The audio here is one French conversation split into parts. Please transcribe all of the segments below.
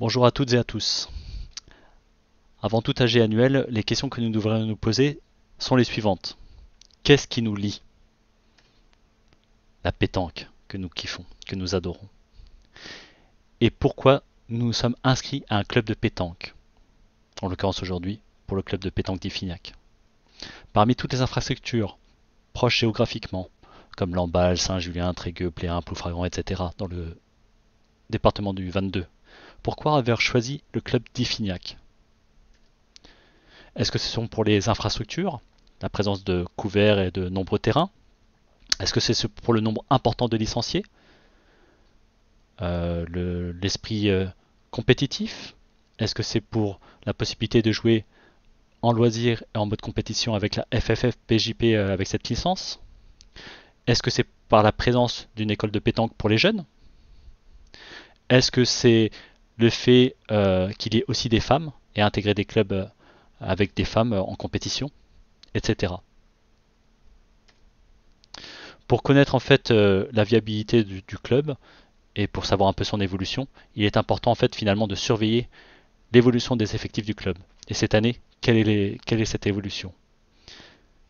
Bonjour à toutes et à tous. Avant tout AG annuel, les questions que nous devrions nous poser sont les suivantes. Qu'est-ce qui nous lie? La pétanque que nous kiffons, que nous adorons. Et pourquoi nous sommes inscrits à un club de pétanque? En l'occurrence aujourd'hui, pour le club de pétanque d'Iffignac. Parmi toutes les infrastructures proches géographiquement, comme Lamballe, Saint-Julien, Trégueux, Plérin, Ploufragan, etc., dans le département du 22, pourquoi avoir choisi le club d'Iffignac? Est-ce que ce sont pour les infrastructures, la présence de couverts et de nombreux terrains? Est-ce que c'est pour le nombre important de licenciés? L'esprit compétitif? Est-ce que c'est pour la possibilité de jouer en loisir et en mode compétition avec la FFF PJP avec cette licence? Est-ce que c'est par la présence d'une école de pétanque pour les jeunes? Est-ce que c'est le fait qu'il y ait aussi des femmes et intégrer des clubs avec des femmes en compétition, etc. Pour connaître en fait la viabilité du club et pour savoir un peu son évolution, il est important en fait finalement de surveiller l'évolution des effectifs du club. Et cette année, quelle est cette évolution?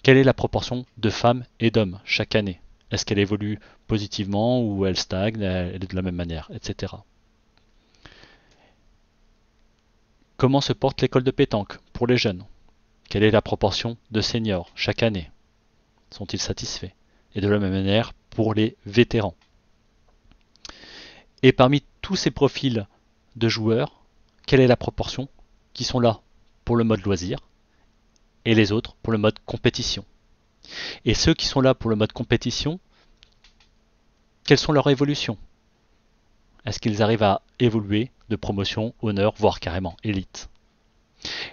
Quelle est la proportion de femmes et d'hommes chaque année? Est-ce qu'elle évolue positivement ou elle stagne, elle est de la même manière, etc. Comment se porte l'école de pétanque pour les jeunes? Quelle est la proportion de seniors chaque année? Sont-ils satisfaits? Et de la même manière pour les vétérans. Et parmi tous ces profils de joueurs, quelle est la proportion qui sont là pour le mode loisir et les autres pour le mode compétition? Et ceux qui sont là pour le mode compétition, quelles sont leurs évolutions? Est-ce qu'ils arrivent à évoluer de promotion, honneur, voire carrément élite?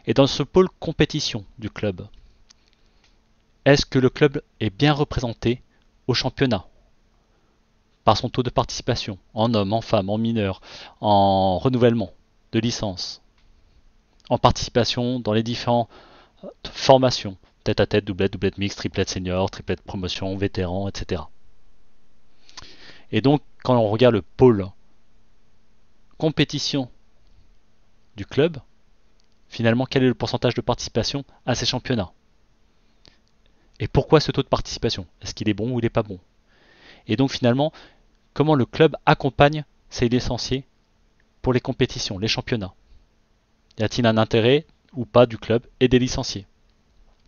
Et dans ce pôle compétition du club, est-ce que le club est bien représenté au championnat par son taux de participation en hommes, en femmes, en mineurs, en renouvellement de licence, en participation dans les différentes formations, tête à tête, doublette, doublette mixte, triplette senior, triplette promotion, vétéran, etc. Et donc, quand on regarde le pôle compétition du club, finalement, quel est le pourcentage de participation à ces championnats? Et pourquoi ce taux de participation? Est-ce qu'il est bon ou il n'est pas bon? Et donc, finalement, comment le club accompagne ses licenciés pour les compétitions, les championnats? Y a-t-il un intérêt ou pas du club et des licenciés?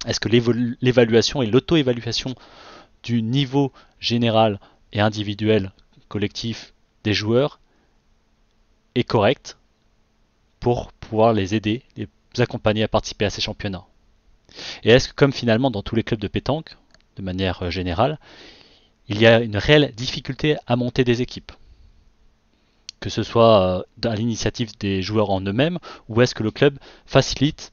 Est-ce que l'évaluation et l'auto-évaluation du niveau général et individuel collectif des joueurs est correcte pour pouvoir les aider, les accompagner à participer à ces championnats? Et est-ce que, comme finalement dans tous les clubs de pétanque, de manière générale, il y a une réelle difficulté à monter des équipes, que ce soit à l'initiative des joueurs en eux-mêmes, ou est-ce que le club facilite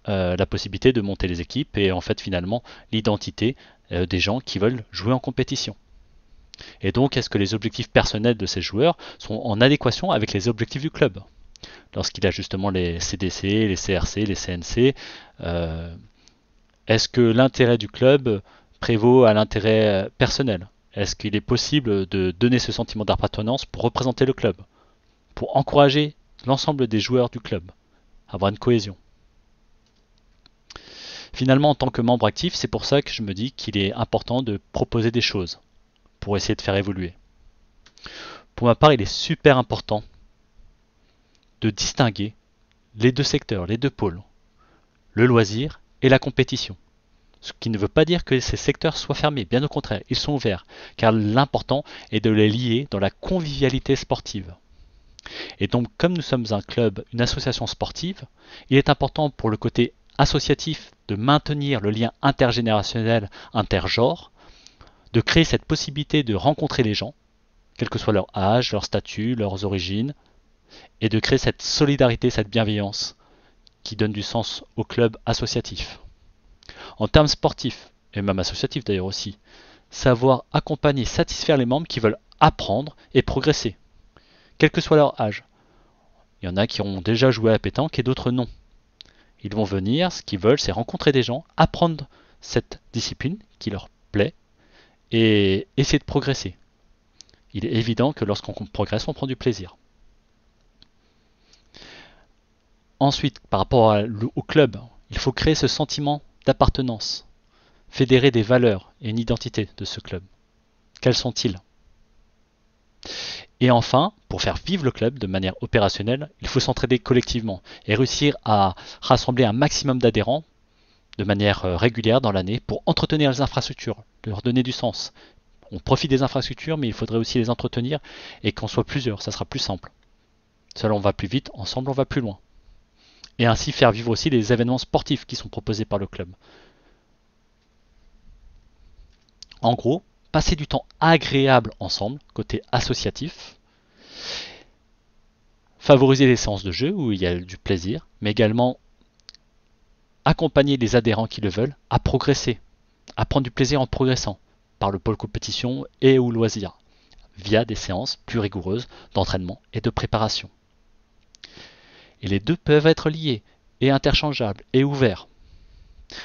la possibilité de monter les équipes et en fait finalement l'identité des gens qui veulent jouer en compétition? Et donc est-ce que les objectifs personnels de ces joueurs sont en adéquation avec les objectifs du club? Lorsqu'il y a justement les CDC, les CRC, les CNC, est-ce que l'intérêt du club prévaut à l'intérêt personnel? Est-ce qu'il est possible de donner ce sentiment d'appartenance pour représenter le club, pour encourager l'ensemble des joueurs du club, avoir une cohésion? Finalement, en tant que membre actif, c'est pour ça que je me dis qu'il est important de proposer des choses pour essayer de faire évoluer. Pour ma part, il est super important de distinguer les deux secteurs, les deux pôles, le loisir et la compétition. Ce qui ne veut pas dire que ces secteurs soient fermés, bien au contraire, ils sont ouverts, car l'important est de les lier dans la convivialité sportive. Et donc, comme nous sommes un club, une association sportive, il est important pour le côté associatif de maintenir le lien intergénérationnel, intergenre, de créer cette possibilité de rencontrer les gens, quel que soit leur âge, leur statut, leurs origines, et de créer cette solidarité, cette bienveillance qui donne du sens au club associatif. En termes sportifs, et même associatifs d'ailleurs aussi, savoir accompagner, satisfaire les membres qui veulent apprendre et progresser, quel que soit leur âge. Il y en a qui ont déjà joué à la pétanque et d'autres non. Ils vont venir, ce qu'ils veulent, c'est rencontrer des gens, apprendre cette discipline qui leur plaît et essayer de progresser. Il est évident que lorsqu'on progresse, on prend du plaisir. Ensuite, par rapport au club, il faut créer ce sentiment d'appartenance, fédérer des valeurs et une identité de ce club. Quels sont-ils? Et enfin, pour faire vivre le club de manière opérationnelle, il faut s'entraider collectivement et réussir à rassembler un maximum d'adhérents de manière régulière dans l'année pour entretenir les infrastructures, leur donner du sens. On profite des infrastructures, mais il faudrait aussi les entretenir et qu'on soit plusieurs, ça sera plus simple. Seul on va plus vite, ensemble on va plus loin. Et ainsi faire vivre aussi les événements sportifs qui sont proposés par le club. En gros, passer du temps agréable ensemble, côté associatif, favoriser les séances de jeu où il y a du plaisir, mais également accompagner les adhérents qui le veulent à progresser, à prendre du plaisir en progressant par le pôle compétition et ou loisir, via des séances plus rigoureuses d'entraînement et de préparation. Et les deux peuvent être liés et interchangeables et ouverts.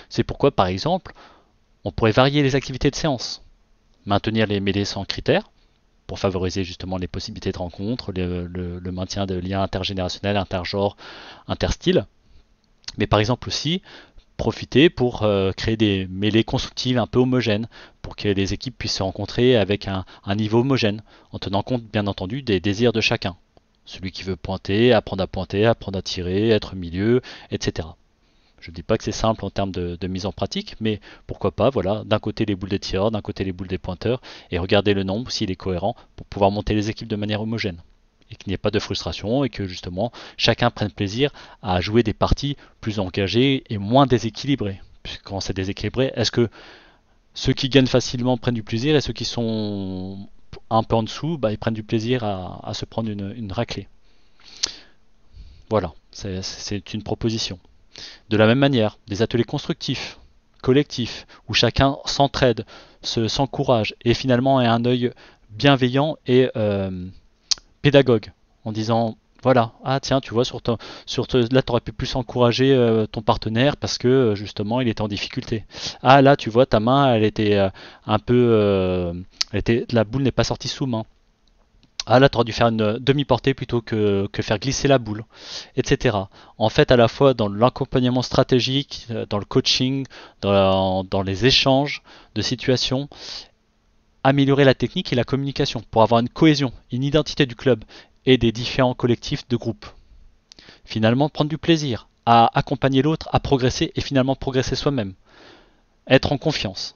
C'est pourquoi, par exemple, on pourrait varier les activités de séance, maintenir les mêlées sans critères, pour favoriser justement les possibilités de rencontres, le maintien de liens intergénérationnels, intergenres, interstyles, mais par exemple aussi profiter pour créer des mêlées constructives un peu homogènes, pour que les équipes puissent se rencontrer avec un niveau homogène, en tenant compte bien entendu des désirs de chacun. Celui qui veut pointer, apprendre à tirer, être milieu, etc. Je ne dis pas que c'est simple en termes de mise en pratique, mais pourquoi pas, voilà, d'un côté les boules des tireurs, d'un côté les boules des pointeurs, et regarder le nombre s'il est cohérent pour pouvoir monter les équipes de manière homogène. Et qu'il n'y ait pas de frustration et que justement chacun prenne plaisir à jouer des parties plus engagées et moins déséquilibrées. Puisque quand c'est déséquilibré, est-ce que ceux qui gagnent facilement prennent du plaisir et ceux qui sont un peu en dessous, bah, ils prennent du plaisir à se prendre une raclée. Voilà, c'est une proposition. De la même manière, des ateliers constructifs, collectifs, où chacun s'entraide, s'encourage et finalement a un œil bienveillant et pédagogue en disant voilà, ah tiens, tu vois, là, tu aurais pu plus encourager ton partenaire parce que justement, il était en difficulté. Ah là, tu vois, ta main, elle était un peu. La boule n'est pas sortie sous main. Ah là, tu aurais dû faire une demi-portée plutôt que faire glisser la boule, etc. En fait, à la fois dans l'accompagnement stratégique, dans le coaching, dans les échanges de situations, améliorer la technique et la communication pour avoir une cohésion, une identité du club et des différents collectifs de groupe. Finalement, prendre du plaisir à accompagner l'autre, à progresser et finalement progresser soi-même. Être en confiance.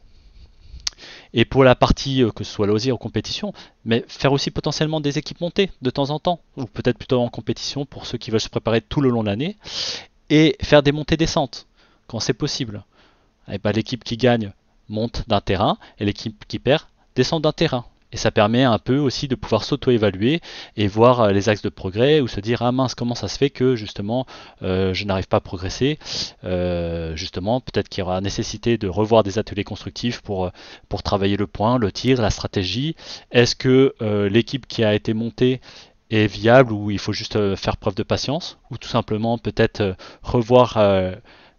Et pour la partie, que ce soit loisir ou compétition, mais faire aussi potentiellement des équipes montées de temps en temps, ou peut-être plutôt en compétition pour ceux qui veulent se préparer tout le long de l'année, et faire des montées-descentes quand c'est possible. Et ben, l'équipe qui gagne monte d'un terrain et l'équipe qui perd descend d'un terrain. Et ça permet un peu aussi de pouvoir s'auto-évaluer et voir les axes de progrès ou se dire ah mince comment ça se fait que justement je n'arrive pas à progresser. Justement peut-être qu'il y aura nécessité de revoir des ateliers constructifs pour travailler le point, le tir, la stratégie. Est-ce que l'équipe qui a été montée est viable ou il faut juste faire preuve de patience ou tout simplement peut-être revoir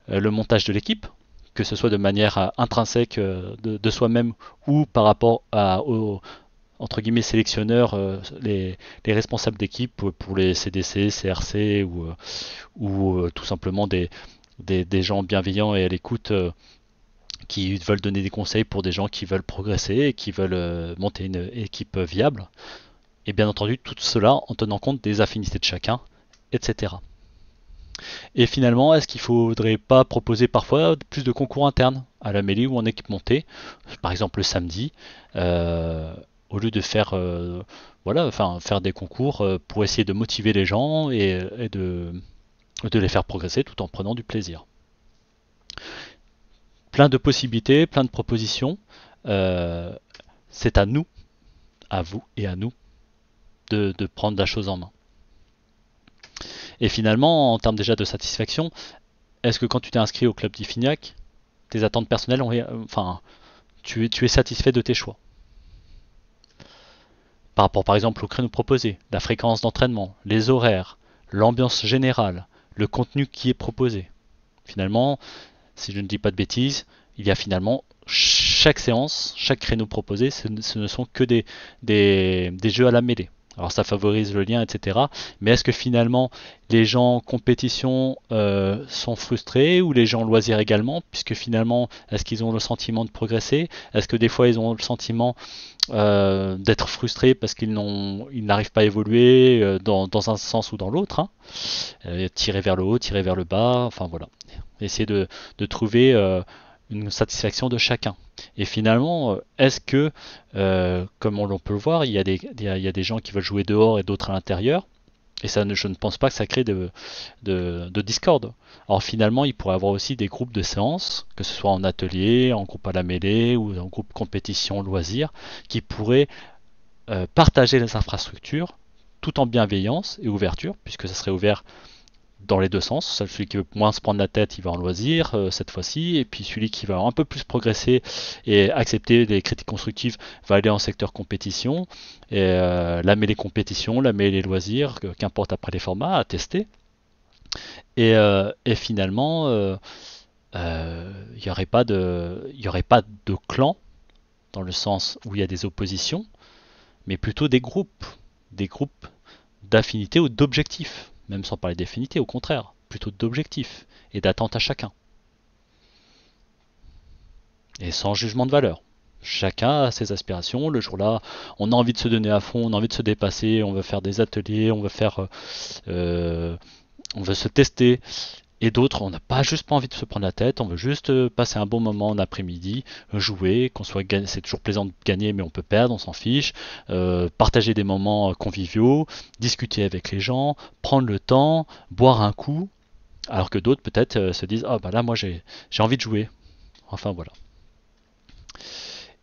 le montage de l'équipe, que ce soit de manière intrinsèque de soi-même ou par rapport aux entre guillemets sélectionneurs, les responsables d'équipe pour les CDC, CRC ou tout simplement des gens bienveillants et à l'écoute qui veulent donner des conseils pour des gens qui veulent progresser et qui veulent monter une équipe viable. Et bien entendu, tout cela en tenant compte des affinités de chacun, etc. Et finalement, est-ce qu'il ne faudrait pas proposer parfois plus de concours internes à la mêlée ou en équipe montée, par exemple le samedi, au lieu de faire, voilà, enfin, faire des concours pour essayer de motiver les gens et de les faire progresser tout en prenant du plaisir. Plein de possibilités, plein de propositions. C'est à nous, à vous et à nous de prendre la chose en main. Et finalement, en termes déjà de satisfaction, est-ce que quand tu t'es inscrit au club d'Ifignac, tes attentes personnelles ont, enfin, tu es satisfait de tes choix? Par rapport par exemple au créneau proposé, la fréquence d'entraînement, les horaires, l'ambiance générale, le contenu qui est proposé. Finalement, si je ne dis pas de bêtises, il y a finalement chaque séance, chaque créneau proposé, ce ne sont que des jeux à la mêlée, Alors ça favorise le lien, etc. Mais est-ce que finalement les gens en compétition sont frustrés ou les gens loisirs également? Puisque finalement, est-ce qu'ils ont le sentiment de progresser? Est-ce que des fois ils ont le sentiment d'être frustrés parce ils n'arrivent pas à évoluer dans un sens ou dans l'autre, hein. Tirer vers le haut, tirer vers le bas, enfin voilà. Essayer de trouver une satisfaction de chacun. Et finalement, est-ce que, comme on peut le voir, il y a des gens qui veulent jouer dehors et d'autres à l'intérieur, et ça, je ne pense pas que ça crée de discorde. Alors finalement, il pourrait y avoir aussi des groupes de séances, que ce soit en atelier, en groupe à la mêlée ou en groupe compétition, loisirs, qui pourraient partager les infrastructures tout en bienveillance et ouverture, puisque ça serait ouvert dans les deux sens. Celui qui veut moins se prendre la tête, il va en loisir cette fois-ci, et puis celui qui va un peu plus progresser et accepter des critiques constructives va aller en secteur compétition, et la mêlée compétition, la mêlée loisirs, qu'importe après les formats, à tester. Et finalement, il n'y aurait y aurait pas de clan dans le sens où il y a des oppositions, mais plutôt des groupes d'affinité ou d'objectifs, même sans parler d'affinité, au contraire, plutôt d'objectifs et d'attentes à chacun, et sans jugement de valeur. Chacun a ses aspirations. Le jour-là, on a envie de se donner à fond, on a envie de se dépasser, on veut faire des ateliers, euh, on veut se tester. Et d'autres, on n'a pas juste pas envie de se prendre la tête, on veut juste passer un bon moment en après-midi, jouer, qu'on soit gagné, c'est toujours plaisant de gagner, mais on peut perdre, on s'en fiche, partager des moments conviviaux, discuter avec les gens, prendre le temps, boire un coup, alors que d'autres peut-être se disent ah bah là moi j'ai envie de jouer. Enfin voilà.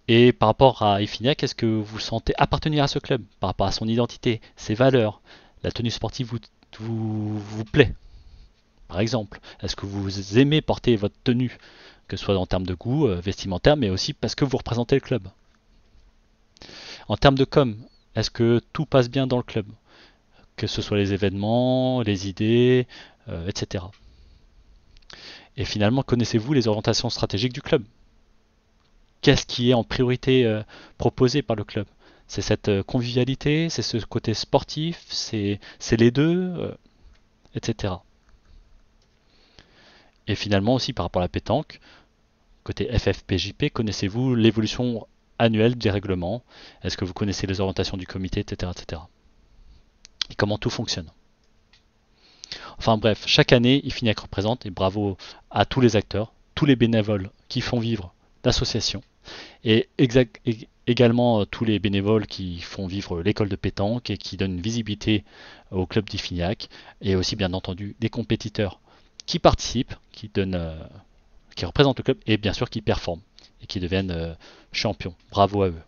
Et par rapport à Efiniak, est-ce que vous sentez appartenir à ce club par rapport à son identité, ses valeurs, la tenue sportive vous plaît? Par exemple, est-ce que vous aimez porter votre tenue, que ce soit en termes de goût vestimentaire, mais aussi parce que vous représentez le club? En termes de com, est-ce que tout passe bien dans le club? Que ce soit les événements, les idées, etc. Et finalement, connaissez-vous les orientations stratégiques du club? Qu'est-ce qui est en priorité proposé par le club? C'est cette convivialité, c'est ce côté sportif, c'est les deux, etc. Et finalement aussi par rapport à la pétanque, côté FFPJP, connaissez-vous l'évolution annuelle des règlements? Est-ce que vous connaissez les orientations du comité, etc., etc. Et comment tout fonctionne? Enfin bref, chaque année, IFINIAC représente, et bravo à tous les acteurs, tous les bénévoles qui font vivre l'association, et également tous les bénévoles qui font vivre l'école de pétanque et qui donnent une visibilité au club d'IFINIAC, et aussi bien entendu des compétiteurs qui participent, qui représentent le club et bien sûr qui performent et qui deviennent champions. Bravo à eux.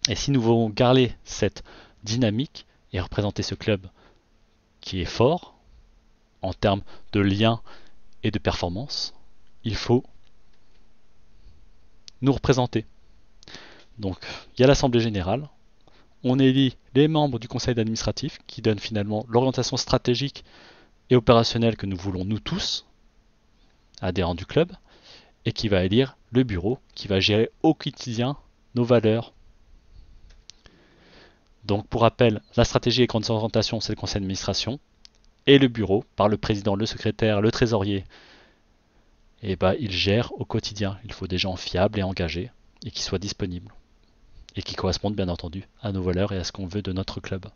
Et si nous voulons garder cette dynamique et représenter ce club qui est fort en termes de lien et de performance, il faut nous représenter. Donc il y a l'Assemblée Générale, on élit les membres du conseil administratif qui donnent finalement l'orientation stratégique et opérationnelle que nous voulons nous tous, adhérents du club, et qui va élire le bureau qui va gérer au quotidien nos valeurs. Donc pour rappel, la stratégie et grandes orientations, c'est le conseil d'administration, et le bureau, par le président, le secrétaire, le trésorier, et il gère au quotidien. Il faut des gens fiables et engagés, et qui soient disponibles, et qui correspondent bien entendu à nos valeurs et à ce qu'on veut de notre club.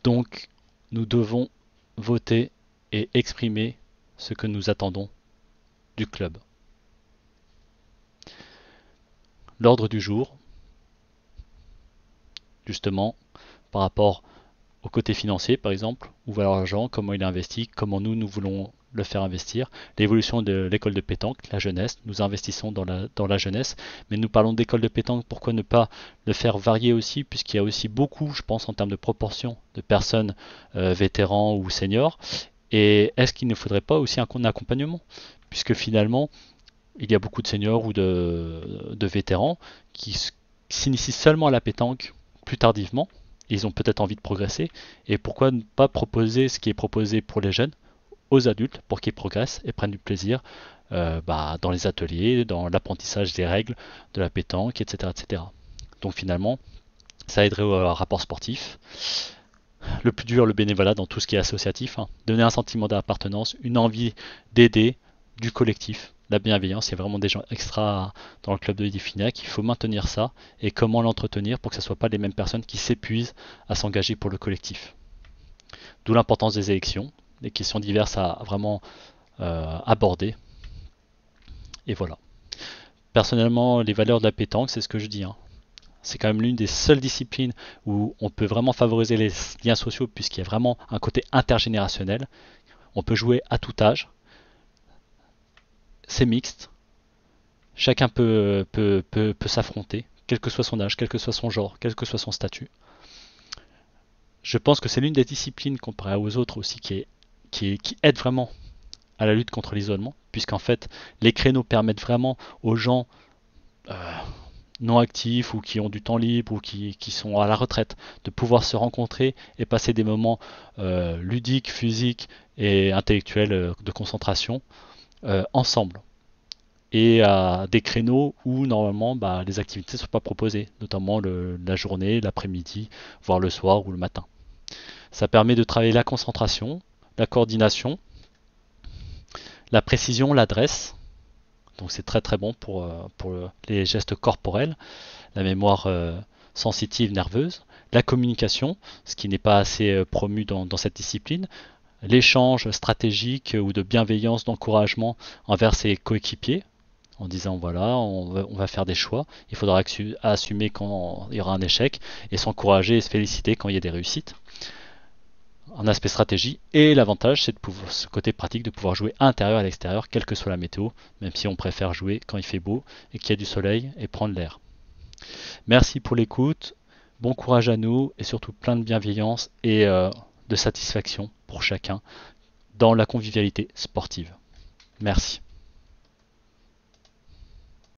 Donc nous devons voter et exprimer ce que nous attendons du club. L'ordre du jour, justement, par rapport au côté financier, par exemple, où va l'argent, comment il est investi, comment nous voulons le faire investir, l'évolution de l'école de pétanque, la jeunesse, nous investissons dans la jeunesse, mais nous parlons d'école de pétanque, pourquoi ne pas le faire varier aussi, puisqu'il y a aussi beaucoup, je pense, en termes de proportion, de personnes vétérans ou seniors, et est-ce qu'il ne faudrait pas aussi un accompagnement, puisque finalement, il y a beaucoup de seniors ou de vétérans qui s'initient seulement à la pétanque plus tardivement. Ils ont peut-être envie de progresser. Et pourquoi ne pas proposer ce qui est proposé pour les jeunes aux adultes pour qu'ils progressent et prennent du plaisir dans les ateliers, dans l'apprentissage des règles de la pétanque, etc., etc. Donc finalement, ça aiderait au rapport sportif. Le plus dur, le bénévolat dans tout ce qui est associatif. Hein. Donner un sentiment d'appartenance, une envie d'aider, du collectif. La bienveillance, il y a vraiment des gens extra dans le club de Edifinac. Il faut maintenir ça et comment l'entretenir pour que ce ne soit pas les mêmes personnes qui s'épuisent à s'engager pour le collectif. D'où l'importance des élections, des questions diverses à vraiment aborder. Et voilà. Personnellement, les valeurs de la pétanque, c'est ce que je dis. Hein. C'est quand même l'une des seules disciplines où on peut vraiment favoriser les liens sociaux puisqu'il y a vraiment un côté intergénérationnel. On peut jouer à tout âge. C'est mixte. Chacun peut s'affronter, quel que soit son âge, quel que soit son genre, quel que soit son statut. Je pense que c'est l'une des disciplines comparée aux autres aussi qui aide vraiment à la lutte contre l'isolement, puisqu'en fait les créneaux permettent vraiment aux gens euh, non actifs ou qui ont du temps libre ou qui sont à la retraite de pouvoir se rencontrer et passer des moments ludiques, physiques et intellectuels de concentration ensemble. Et à des créneaux où normalement les activités ne sont pas proposées, notamment la journée, l'après-midi, voire le soir ou le matin. Ça permet de travailler la concentration, la coordination, la précision, l'adresse. Donc c'est très très bon pour les gestes corporels, la mémoire sensitive, nerveuse, la communication, ce qui n'est pas assez promu dans cette discipline, l'échange stratégique ou de bienveillance, d'encouragement envers ses coéquipiers, en disant voilà, on va faire des choix, il faudra assumer quand il y aura un échec et s'encourager et se féliciter quand il y a des réussites. Un aspect stratégie et l'avantage c'est de pouvoir, ce côté pratique de pouvoir jouer à l'intérieur et à l'extérieur, quelle que soit la météo, même si on préfère jouer quand il fait beau et qu'il y a du soleil et prendre l'air. Merci pour l'écoute, bon courage à nous et surtout plein de bienveillance et de satisfaction pour chacun dans la convivialité sportive. Merci.